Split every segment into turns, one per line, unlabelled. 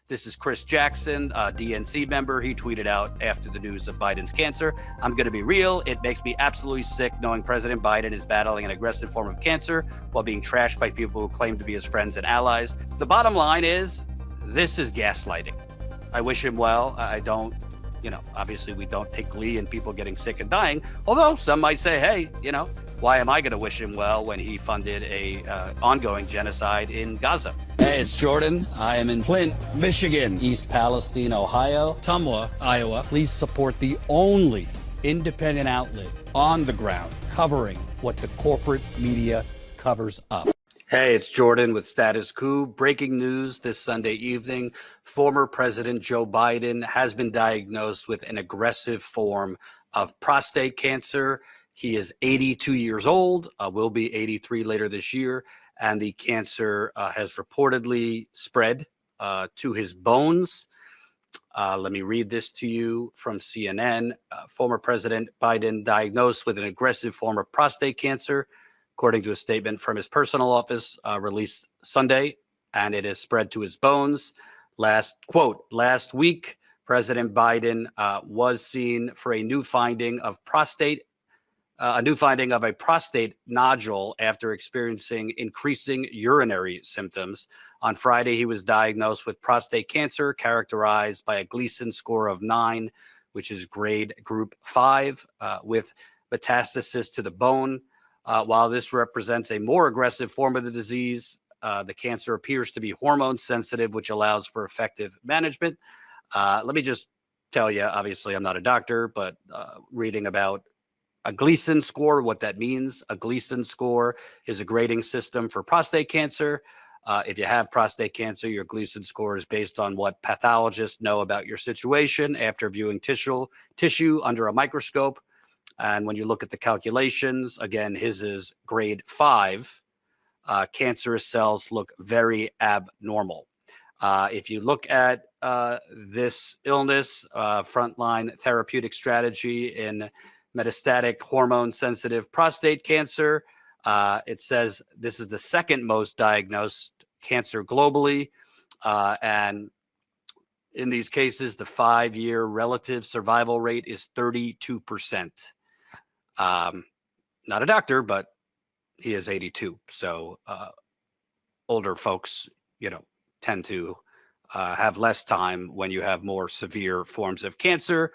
This is Chris Jackson, a DNC member. He tweeted out after the news of Biden's cancer, "I'm going to be real. It makes me absolutely sick knowing President Biden is battling an aggressive form of cancer while being trashed by people who claim to be his friends and allies. The bottom line is, this is gaslighting. I wish him well. I don't, obviously we don't take glee in people getting sick and dying. Although some might say, hey, why am I going to wish him well when he funded a ongoing genocide in Gaza?" Hey, it's Jordan. I am in Flint, Michigan, East Palestine, Ohio, Tumwa, Iowa. Please support the only independent outlet on the ground covering what the corporate media covers up. Hey, it's Jordan with Status Coup. Breaking news this Sunday evening. Former President Joe Biden has been diagnosed with an aggressive form of prostate cancer. He is 82 years old, will be 83 later this year, and the cancer has reportedly spread to his bones. Let me read this to you from CNN. Former President Biden diagnosed with an aggressive form of prostate cancer, according to a statement from his personal office released Sunday, and it has spread to his bones. Last week, President Biden was seen for a new finding of a prostate nodule after experiencing increasing urinary symptoms. On Friday, he was diagnosed with prostate cancer, characterized by a Gleason score of 9, which is grade group 5, with metastasis to the bone. While this represents a more aggressive form of the disease, the cancer appears to be hormone sensitive, which allows for effective management. Let me just tell you, obviously, I'm not a doctor, but reading about a Gleason score, what that means. A Gleason score is a grading system for prostate cancer. If you have prostate cancer, your Gleason score is based on what pathologists know about your situation after viewing tissue under a microscope. And when you look at the calculations, again, his is grade 5. Cancerous cells look very abnormal. If you look at this illness, frontline therapeutic strategy in metastatic hormone-sensitive prostate cancer, it says this is the second most diagnosed cancer globally. And in these cases, the 5-year relative survival rate is 32%. Not a doctor, but he is 82. So older folks, tend to have less time when you have more severe forms of cancer.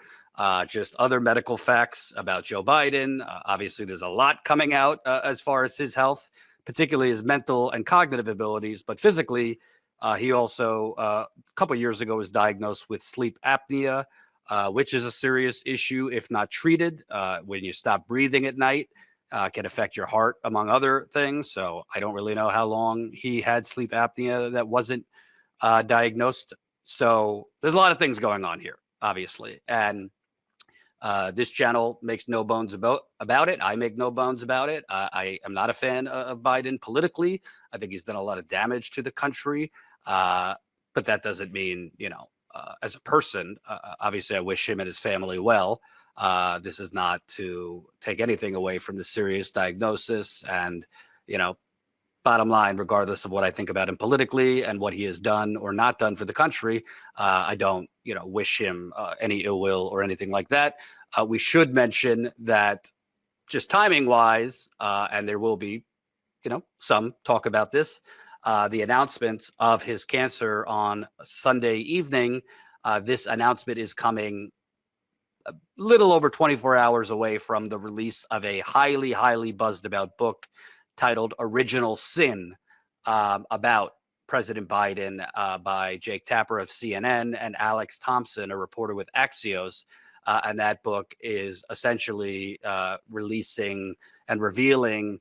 Just other medical facts about Joe Biden. Obviously, there's a lot coming out as far as his health, particularly his mental and cognitive abilities. But physically, he also, a couple years ago, was diagnosed with sleep apnea, which is a serious issue if not treated. When you stop breathing at night, can affect your heart, among other things. So I don't really know how long he had sleep apnea that wasn't diagnosed. So there's a lot of things going on here, obviously. And this channel makes no bones about it. I make no bones about it. I am not a fan of Biden politically. I think he's done a lot of damage to the country. But that doesn't mean, as a person, obviously I wish him and his family well. This is not to take anything away from the serious diagnosis. And, bottom line, regardless of what I think about him politically and what he has done or not done for the country, I don't, wish him any ill will or anything like that. We should mention that just timing wise, and there will be, some talk about this, the announcement of his cancer on Sunday evening. This announcement is coming a little over 24 hours away from the release of a highly, highly buzzed about book titled Original Sin, about President Biden, by Jake Tapper of CNN and Alex Thompson, a reporter with Axios. And that book is essentially releasing and revealing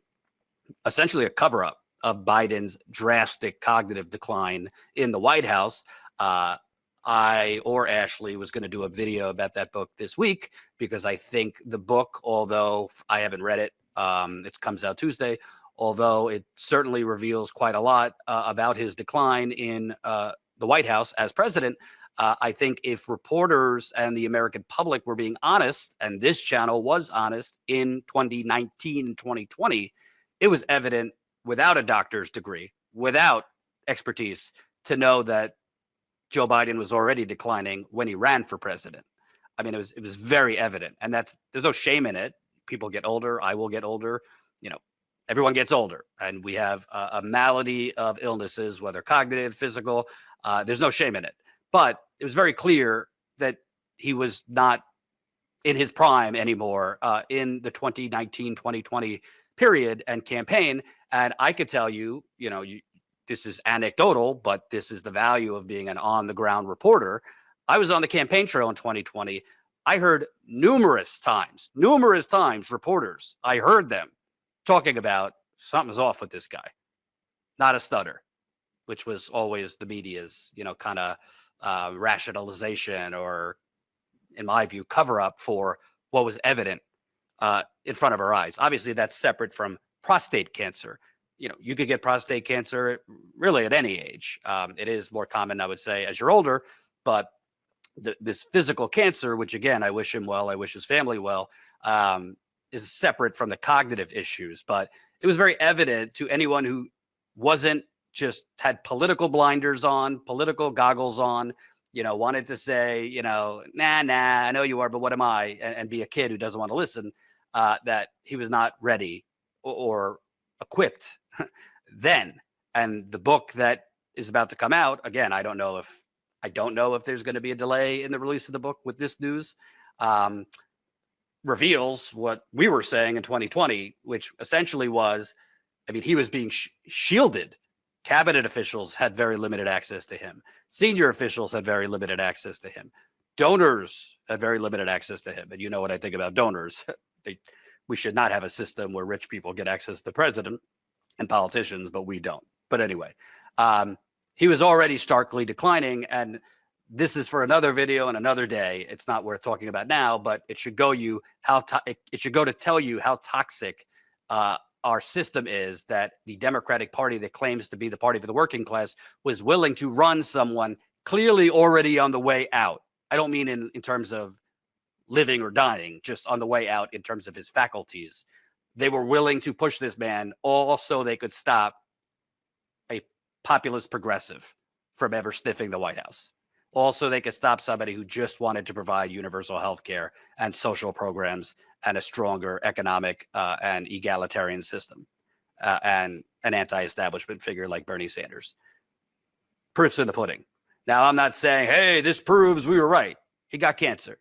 essentially a cover-up of Biden's drastic cognitive decline in the White House. I or Ashley was going to do a video about that book this week because I think the book, although I haven't read it, it comes out Tuesday, although it certainly reveals quite a lot about his decline in the White House as president. I think if reporters and the American public were being honest, and this channel was honest in 2019 and 2020, it was evident without a doctor's degree, without expertise, to know that Joe Biden was already declining when he ran for president. I mean, it was very evident, and there's no shame in it. People get older. I will get older. Everyone gets older, and we have a malady of illnesses, whether cognitive, physical. There's no shame in it. But it was very clear that he was not in his prime anymore in the 2019-2020 period and campaign. And I could tell you, this is anecdotal, but this is the value of being an on-the-ground reporter. I was on the campaign trail in 2020. I heard numerous times, reporters, I heard them talking about something's off with this guy, not a stutter, which was always the media's, kind of rationalization or, in my view, cover up for what was evident in front of our eyes. Obviously, that's separate from prostate cancer. You could get prostate cancer really at any age. It is more common, I would say, as you're older, but this physical cancer, which again, I wish him well, I wish his family well, is separate from the cognitive issues. But it was very evident to anyone who wasn't just had political blinders on, political goggles on, wanted to say, nah, I know you are, but what am I? And be a kid who doesn't want to listen, that he was not ready or equipped then. And the book that is about to come out, again, I don't know if there's going to be a delay in the release of the book with this news, reveals what we were saying in 2020, which essentially was, he was being shielded. Cabinet officials had very limited access to him. Senior officials had very limited access to him. Donors had very limited access to him. And you know what I think about donors. We should not have a system where rich people get access to the president and politicians, but we don't. But anyway, he was already starkly declining, and this is for another video and another day. It's not worth talking about now, but it should go to tell you how toxic our system is, that the Democratic Party that claims to be the party for the working class was willing to run someone clearly already on the way out. I don't mean in terms of living or dying, just on the way out in terms of his faculties. They were willing to push this man all so they could stop a populist progressive from ever sniffing the White House. Also, they could stop somebody who just wanted to provide universal health care and social programs and a stronger economic and egalitarian system and an anti-establishment figure like Bernie Sanders. Proof's in the pudding. Now, I'm not saying, hey, this proves we were right. He got cancer.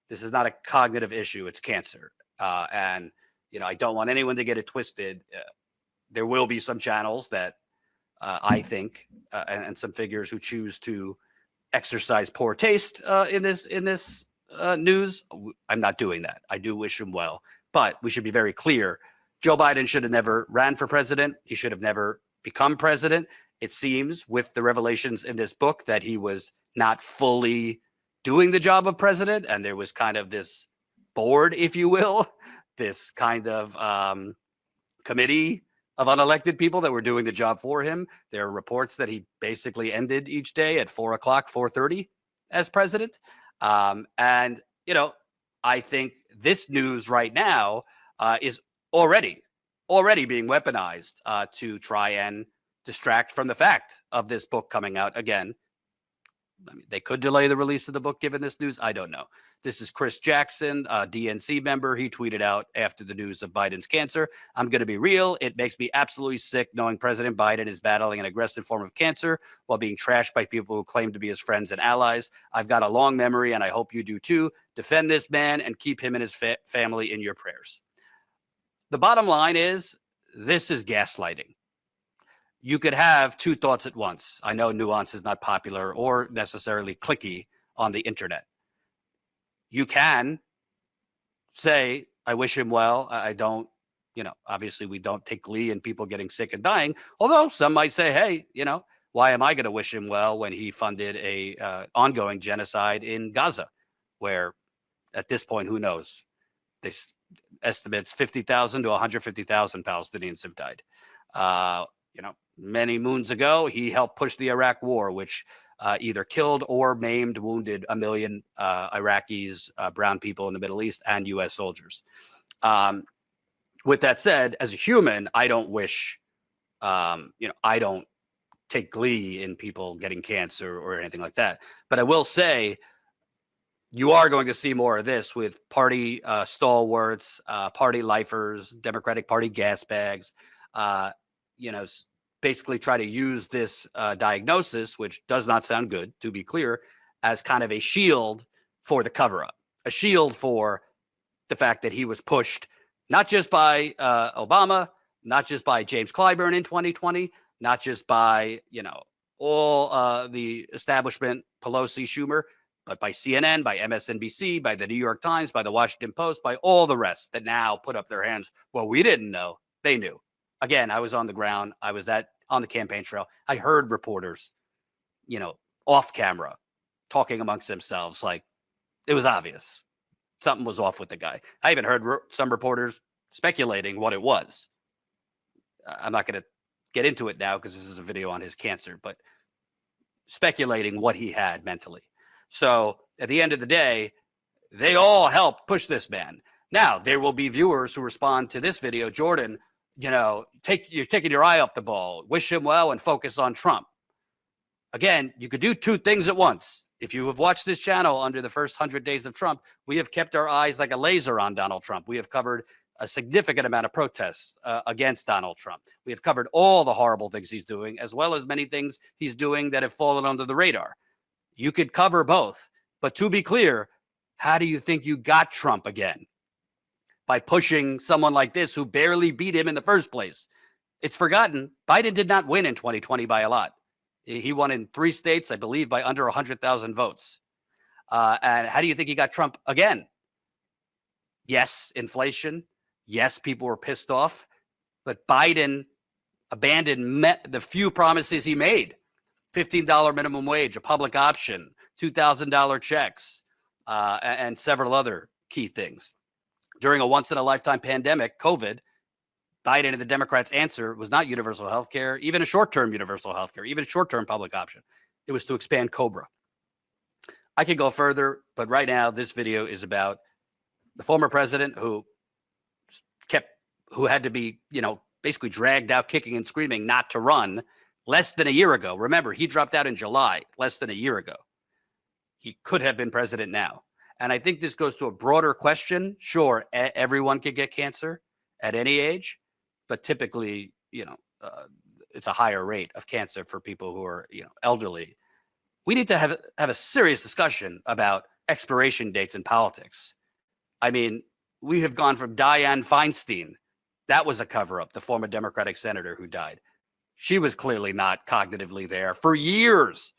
This is not a cognitive issue. It's cancer. And, I don't want anyone to get it twisted. There will be some channels that I think and some figures who choose to exercise poor taste in this news. I'm not doing that. I do wish him well, but we should be very clear. Joe Biden should have never ran for president. He should have never become president. It seems with the revelations in this book that he was not fully doing the job of president, and there was kind of this board, if you will, this kind of committee of unelected people that were doing the job for him. There are reports that he basically ended each day at 4 o'clock, 4:30 as president. And, I think this news right now is already being weaponized to try and distract from the fact of this book coming out again. They could delay the release of the book given this news. I don't know. This is Chris Jackson, a DNC member. He tweeted out after the news of Biden's cancer, "I'm going to be real. It makes me absolutely sick knowing President Biden is battling an aggressive form of cancer while being trashed by people who claim to be his friends and allies. I've got a long memory, and I hope you do too. Defend this man and keep him and his family in your prayers." The bottom line is, this is gaslighting. You could have two thoughts at once. I know nuance is not popular or necessarily clicky on the internet. You can say, I wish him well. I don't, obviously we don't take glee in people getting sick and dying. Although some might say, hey, why am I going to wish him well when he funded a ongoing genocide in Gaza, where at this point, who knows? This estimates 50,000 to 150,000 Palestinians have died. Many moons ago, he helped push the Iraq war, which either killed or maimed, wounded 1 million Iraqis, brown people in the Middle East, and U.S. soldiers. With that said, as a human, I don't wish, I don't take glee in people getting cancer or anything like that. But I will say, you are going to see more of this with party stalwarts, party lifers, Democratic Party gas bags, you know, basically try to use this diagnosis, which does not sound good, to be clear, as kind of a shield for the cover-up, a shield for the fact that he was pushed not just by Obama, not just by James Clyburn in 2020, not just by, you know, all the establishment, Pelosi, Schumer, but by CNN, by MSNBC, by the New York Times, by the Washington Post, by all the rest that now put up their hands. Well, we didn't know. They knew. Again, I was on the ground. I was on the campaign trail. I heard reporters, you know, off camera talking amongst themselves like it was obvious. Something was off with the guy. I even heard some reporters speculating what it was. I'm not going to get into it now because this is a video on his cancer, but speculating what he had mentally. So at the end of the day, they all helped push this man. Now, there will be viewers who respond to this video, Jordan, you know, you're taking your eye off the ball, wish him well and focus on Trump. Again, you could do two things at once. If you have watched this channel under the first 100 days of Trump, we have kept our eyes like a laser on Donald Trump. We have covered a significant amount of protests against Donald Trump. We have covered all the horrible things he's doing, as well as many things he's doing that have fallen under the radar. You could cover both. But to be clear, how do you think you got Trump again? By pushing someone like this who barely beat him in the first place. It's forgotten. Biden did not win in 2020 by a lot. He won in 3 states, I believe, by under 100,000 votes. And how do you think he got Trump again? Yes, inflation. Yes, people were pissed off. But Biden abandoned the few promises he made. $15 minimum wage, a public option, $2,000 checks, and several other key things. During a once-in-a-lifetime pandemic, COVID, Biden and the Democrats' answer was not universal health care, even a short-term universal health care, even a short-term public option. It was to expand COBRA. I could go further, but right now this video is about the former president who had to be, you know, basically dragged out kicking and screaming not to run less than a year ago. Remember, he dropped out in July, less than a year ago. He could have been president now. And I think this goes to a broader question. Sure, everyone could get cancer at any age, but typically, you know, it's a higher rate of cancer for people who are, you know, elderly. We need to have a serious discussion about expiration dates in politics. I mean, we have gone from Dianne Feinstein. That was a cover-up, the former Democratic senator who died. She was clearly not cognitively there for years,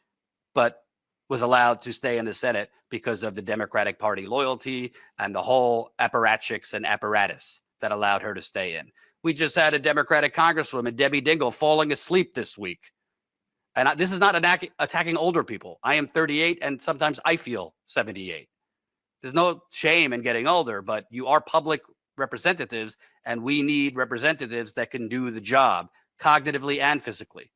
but was allowed to stay in the Senate because of the Democratic Party loyalty and the whole apparatchiks and apparatus that allowed her to stay in. We just had a Democratic Congresswoman, Debbie Dingell, falling asleep this week. And this is not attacking older people. I am 38 and sometimes I feel 78. There's no shame in getting older, but you are public representatives and we need representatives that can do the job cognitively and physically.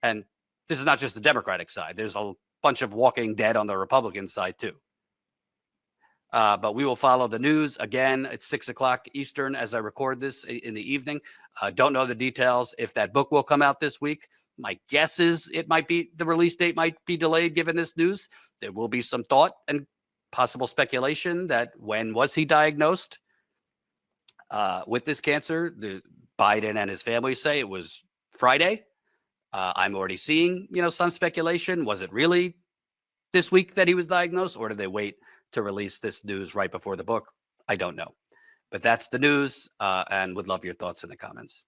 And this is not just the Democratic side. There's a bunch of walking dead on the Republican side too. But we will follow the news. Again, it's 6 o'clock Eastern as I record this in the evening. Don't know the details if that book will come out this week. My guess is it might be, the release date might be delayed given this news. There will be some thought and possible speculation that when was he diagnosed with this cancer? Biden and his family say it was Friday. I'm already seeing, you know, some speculation. Was it really this week that he was diagnosed, or did they wait to release this news right before the book? I don't know. But that's the news, and would love your thoughts in the comments.